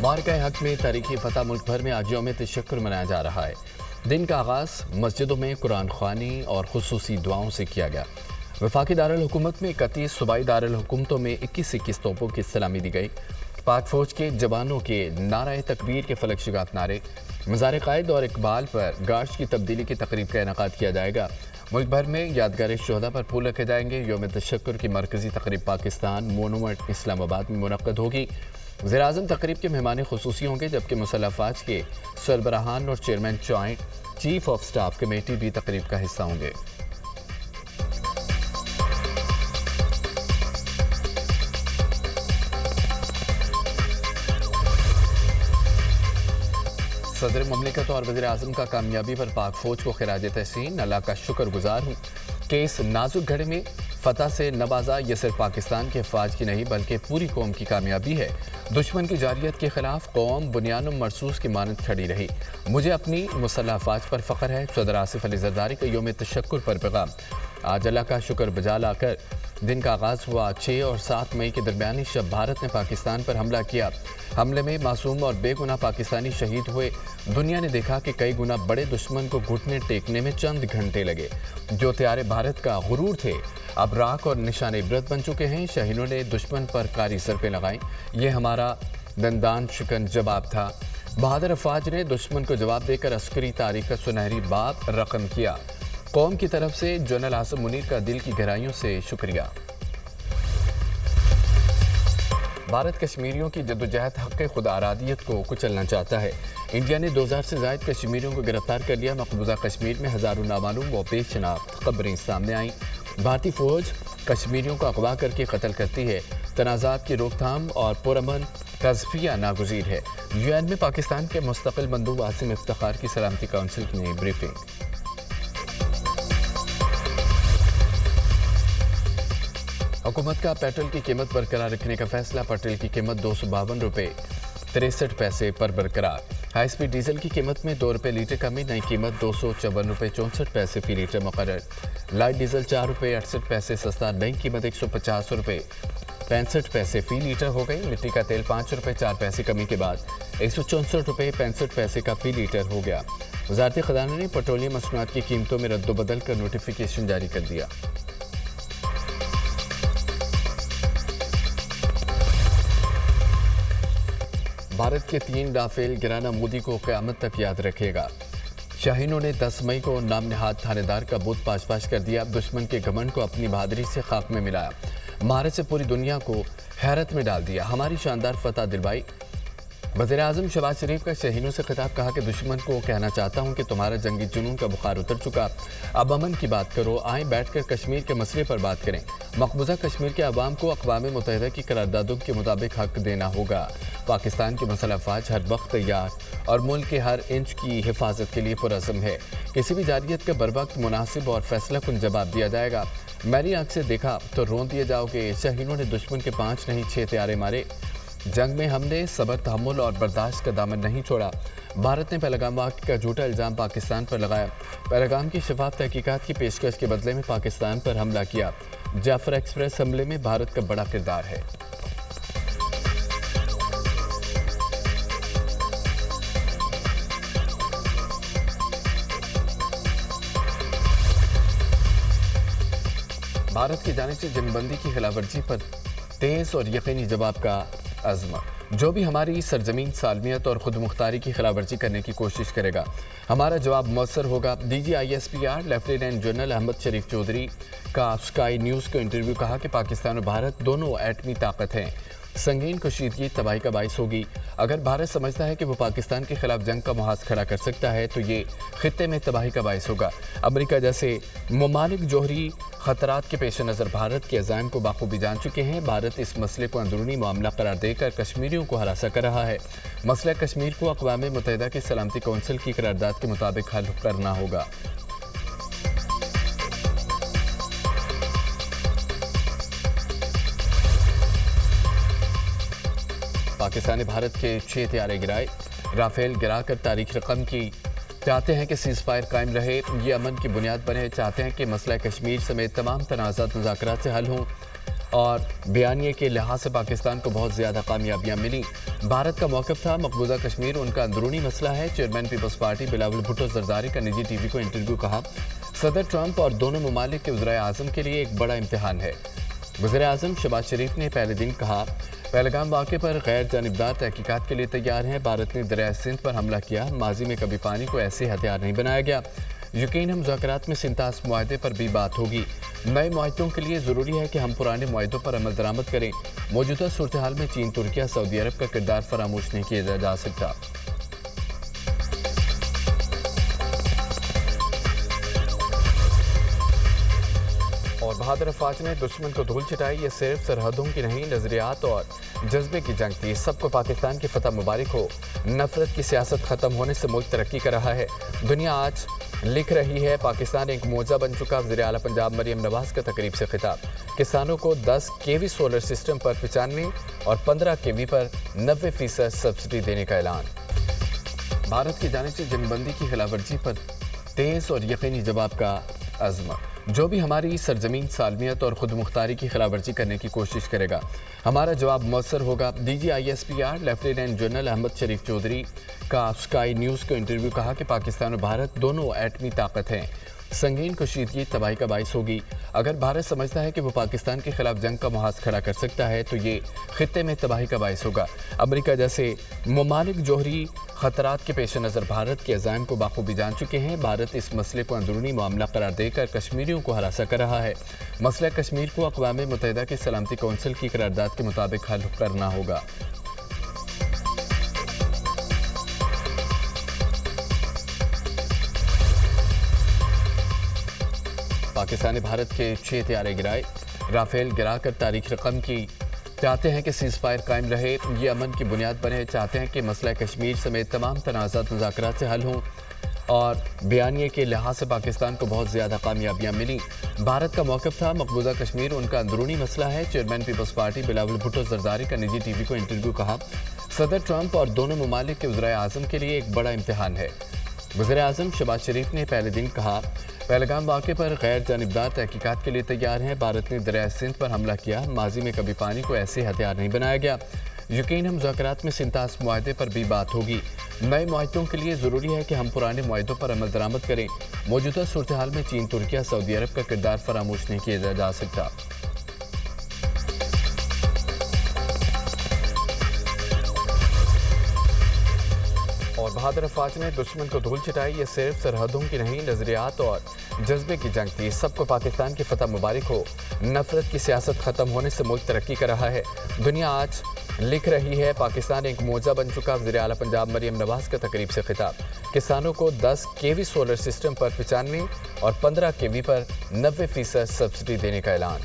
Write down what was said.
मार्का हक में तारीखी फतह मुल्क भर में आज यौम तशक्कुर मनाया जा रहा है। दिन का आगाज़ मस्जिदों में कुरान ख़्वानी और खुसूसी दुआओं से किया गया। वफाकी दारुल हुकूमत में 31 सूबाई दारुल हुकूमतों में 21-21 तोपों की सलामी दी गई। पाक फौज के जवानों के नाराए तकबीर के फलक शिगात नारे, मज़ार क़ायद और इकबाल पर गार्ड्स की तब्दीली की तकरीब का इनेकाद किया जाएगा। मुल्क भर में यादगार शोहदा पर फूल रखे जाएंगे। यौम तशक्कुर की मरकज़ी तकरीब पाकिस्तान मोनूमेंट इस्लामाबाद में मुनक़्क़द होगी। वज़ीर-ए-आज़म तकरीब के मेहमान खुसूसी होंगे, जबकि मुसल्लह अफ़वाज के सरबराहान और chairman joint chief of staff committee भी तकरीब का हिस्सा होंगे। सदर ममलिकत और वज़ीर-ए-आज़म का कामयाबी पर पाक फौज को खिराज तहसीन, अल्लाह का शुक्रगुजार हूँ कि इस नाजुक घड़ी में फतह से नवाजा। ये सिर्फ पाकिस्तान के अफवाज की नहीं बल्कि पूरी कौम की कामयाबी है। दुश्मन की जारियत के खिलाफ कौम बुनियाद मरसूस की मानद खड़ी रही। मुझे अपनी मुसल्लह अफवाज पर फ़ख्र है। सदर आसिफ अली ज़रदारी का यौम तशक्कुर पर पैगाम। आज अल्लाह का शुक्र बजा लाकर दिन का आगाज़ हुआ। 6 और 7 मई के दरमियानी शब भारत ने पाकिस्तान पर हमला किया। हमले में मासूम और बेगुनाह पाकिस्तानी शहीद हुए। दुनिया ने देखा कि कई गुना बड़े दुश्मन को घुटने टेकने में चंद घंटे लगे। जो त्यारे भारत का गुरूर थे अब राख और निशान इबरत बन चुके हैं। शहीदों ने दुश्मन पर कारी सरपे लगाई। ये हमारा दंदान शिकन जवाब था। बहादुर अफवाज ने दुश्मन को जवाब देकर अस्करी तारीख का सुनहरी बाब रकम किया। कौम की तरफ से जनरल आसिम मुनीर का दिल की गहराइयों से शुक्रिया। भारत कश्मीरियों की जद्दोजहद हक़ खुद आरादियत को कुचलना चाहता है। इंडिया ने 2000 से ज़ायद कश्मीरियों को गिरफ्तार कर लिया। मकबूजा कश्मीर में हज़ारों नामालूम व बेशनाख्त खबरें सामने आईं। भारतीय फ़ौज कश्मीरियों को अगवा करके कत्ल करती है। तनाज़ात की रोकथाम और पुरअमन तज़किया नागुज़ीर है। UN में पाकिस्तान के मुस्तक़िल मंदूब आसिम इफ्तिखार की सलामती काउंसिल की ब्रीफिंग। हुकूमत का पेट्रोल की कीमत बरकरार रखने का फैसला। पेट्रोल की कीमत 252 रुपये 63 पैसे पर बरकरार। हाई स्पीड डीजल की कीमत में 2 रुपये लीटर कमी, नई कीमत 254 रुपये 64 पैसे फी लीटर मुकर्रर। लाइट डीजल 4 रुपये 68 पैसे सस्ता, नई कीमत 150 रुपये 65 पैसे फी लीटर हो गई। मिट्टी का तेल 5 रुपये 4 पैसे कमी के बाद 164 रुपये 65 पैसे का फी लीटर हो गया। वज़ारत ख़ज़ाना ने पेट्रोलियम मसनूआत की कीमतों में रद्दोबदल कर नोटिफिकेशन जारी कर दिया। भारत के 3 राफेल गिराना मोदी को क़यामत तक याद रखेगा। शाहीनों ने 10 मई को नाम नहाद थानेदार का बुत पाश कर दिया। दुश्मन के घमंड को अपनी बहादुरी से खाक में मिलाया। महारत से पूरी दुनिया को हैरत में डाल दिया। हमारी शानदार फतह दिलवाई। वज़ीर-ए-आज़म शहबाज शरीफ का शहीदों से खिताब। कहा कि दुश्मन को कहना चाहता हूं कि तुम्हारा जंगी जुनून का बुखार उतर चुका। अब अमन की बात करो। आए बैठकर कश्मीर के मसले पर बात करें। मकबूजा कश्मीर के अवाम को अक़वाम मुत्तहिदा की करारदादों के मुताबिक हक देना होगा। पाकिस्तान की मुसल्लह अफ़वाज हर वक्त तैयार और मुल्क के हर इंच की हिफाजत के लिए पुरअज़्म है। किसी भी जारियत का बर वक्त मुनासिब और फैसला कुन जवाब दिया जाएगा। मेरी आँख से देखा तो रोन दिए जाओगे। शहीदों ने दुश्मन के 5 नहीं 6 त्यारे मारे। जंग में हमने सब्र, तहम्मुल और बर्दाश्त का दामन नहीं छोड़ा। भारत ने पहलगाम वाक़या का झूठा इल्ज़ाम पाकिस्तान पर लगाया। पहलगाम की शफाफ तहकीकात की पेशकश के बदले में पाकिस्तान पर हमला किया। जाफर एक्सप्रेस हमले में भारत का बड़ा किरदार है। भारत की जानिब से जंगबंदी की खिलाफवर्जी पर तेज़ और यकीनी जवाब का अज़्म। जो भी हमारी सरजमीन सालमियत और खुद मुख्तारी की खिलाफवर्जी करने की कोशिश करेगा, हमारा जवाब मौसर होगा। DGISPR लेफ्टिनेंट जनरल अहमद शरीफ चौधरी का स्काई न्यूज़ को इंटरव्यू। कहा कि पाकिस्तान और भारत दोनों एटमी ताकत हैं। संगीन कशीदगी तबाही का बाइस होगी। अगर भारत समझता है कि वो पाकिस्तान के खिलाफ जंग का मुहाज खड़ा कर सकता है तो ये खित्ते में तबाही का बाइस होगा। अमेरिका जैसे ममालिक जोहरी खतरात के पेश नज़र भारत के अज़ाइम को बाखूबी जान चुके हैं। भारत इस मसले को अंदरूनी मामला करार देकर कश्मीरियों को हरासा कर रहा है। मसला कश्मीर को अक़वाम मुत्तहिदा की सलामती कौंसिल की करारदाद के मुताबिक हल करना होगा। पाकिस्तान ने भारत के 6 त्यारे गिराए। राफेल गिराकर तारीख रकम की। चाहते हैं कि सीज़ फायर कायम रहे, ये अमन की बुनियाद बने। चाहते हैं कि मसला कश्मीर समेत तमाम तनाज़ात मुज़ाकरात से हल हों। और बयानिए के लिहाज से पाकिस्तान को बहुत ज़्यादा कामयाबियां मिली। भारत का मौक़िफ़ था मकबूजा कश्मीर उनका अंदरूनी मसला है। Chairman Peoples Party Bilawal Bhutto Zardari का निजी टीवी को इंटरव्यू। कहा, सदर ट्रंप और दोनों ममालिक के वज़ीर आज़म के लिए एक बड़ा इम्तिहान है। वज़ीर आज़म शहबाज शरीफ ने पहले दिन कहा, पहलगाम वाक़े पर गैर जानिबदार तहकीकात के लिए तैयार हैं। भारत ने दरिया सिंध पर हमला किया, माजी में कभी पानी को ऐसे हथियार नहीं बनाया गया। यकीन हम मुज़ाकरात में सिंतास मुआहदे पर भी बात होगी। नए मुआहदों के लिए ज़रूरी है कि हम पुराने मुआहदों पर अमल दरामद करें। मौजूदा सूरत हाल में चीन, तुर्की, सऊदी अरब का किरदार फरामोश नहीं किया जा सकता। और बहादुर अफवाज ने दुश्मन को धूल चटाई। ये सिर्फ सरहदों की नहीं, नजरियात और जज्बे की जंग थी। सबको पाकिस्तान की फतह मुबारक हो। नफरत की सियासत खत्म होने से मुल्क तरक्की कर रहा है। दुनिया आज लिख रही है, पाकिस्तान एक मोजा बन चुका। वज़ीर आला पंजाब मरियम नवाज का तकरीब से खिताब। किसानों को 10 केवी सोलर सिस्टम पर 95 और 15 केवी पर 90% सब्सिडी देने का ऐलान। भारत की जानिब से जंगबंदी की खिलाफवर्जी पर तेज और यकीनी जवाब का अज़्म। जो भी हमारी सरजमीन, सालमियत और खुद मुख्तारी की खिलाफवर्जी करने की कोशिश करेगा, हमारा जवाब मौसर होगा। DGISPR लेफ्टिनेंट जनरल अहमद शरीफ चौधरी का स्काई न्यूज़ को इंटरव्यू। कहा कि पाकिस्तान और भारत दोनों एटमी ताकत हैं। संगीन कशीदगी तबाही का बाइस होगी। अगर भारत समझता है कि वो पाकिस्तान के खिलाफ जंग का मुहाज खड़ा कर सकता है तो ये खित्ते में तबाही का बाइस होगा। अमेरिका जैसे ममालिक जोहरी खतरात के पेश नज़र भारत के अज़ाइम को बाखूबी जान चुके हैं। भारत इस मसले को अंदरूनी मामला करार देकर कश्मीरियों को हरासा कर रहा है। मसला कश्मीर को अक़वाम मुत्तहिदा की सलामती कौंसिल की करारदाद के मुताबिक हल करना होगा। पाकिस्तान ने भारत के 6 हथियारे गिराए। राफेल गिराकर तारीख रकम की। चाहते हैं कि सीज़ फायर कायम रहे, ये अमन की बुनियाद बने। चाहते हैं कि मसला कश्मीर समेत तमाम तनाज़ात मुज़ाकरात से हल हों। और बयानिए के लिहाज से पाकिस्तान को बहुत ज़्यादा कामयाबियां मिली। भारत का मौक़िफ़ था मकबूजा कश्मीर उनका अंदरूनी मसला है। Chairman Peoples Party Bilawal Bhutto Zardari का निजी टीवी को इंटरव्यू। कहा, सदर ट्रंप और दोनों ममालिक के वज़ीर आज़म के लिए एक बड़ा इम्तिहान है। वज़ीर आज़म शहबाज शरीफ ने पहले दिन कहा, पहलगाम वाक़े पर गैर जानिबदार तहकीकात के लिए तैयार हैं। भारत ने दरिया सिंध पर हमला किया, माजी में कभी पानी को ऐसे हथियार नहीं बनाया गया। यकीन हम मुज़ाकरात में सिंतास मुआहदे पर भी बात होगी। नए मुआहदों के लिए ज़रूरी है कि हम पुराने मुआहदों पर अमल दरामद करें। मौजूदा सूरत हाल में चीन, तुर्की, सऊदी अरब का किरदार फरामोश नहीं किया जा सकता। और बहादुर अफवाज ने दुश्मन को धूल चटाई। ये सिर्फ सरहदों की नहीं, नजरियात और जज्बे की जंग थी। सबको पाकिस्तान की फतह मुबारक हो। नफरत की सियासत खत्म होने से मुल्क तरक्की कर रहा है। दुनिया आज लिख रही है, पाकिस्तान एक मोजा बन चुका। वज़ीर आला पंजाब मरियम नवाज का तकरीब से खिताब। किसानों को 10 केवी सोलर सिस्टम पर 95 और 15 केवी पर 90% सब्सिडी देने का ऐलान।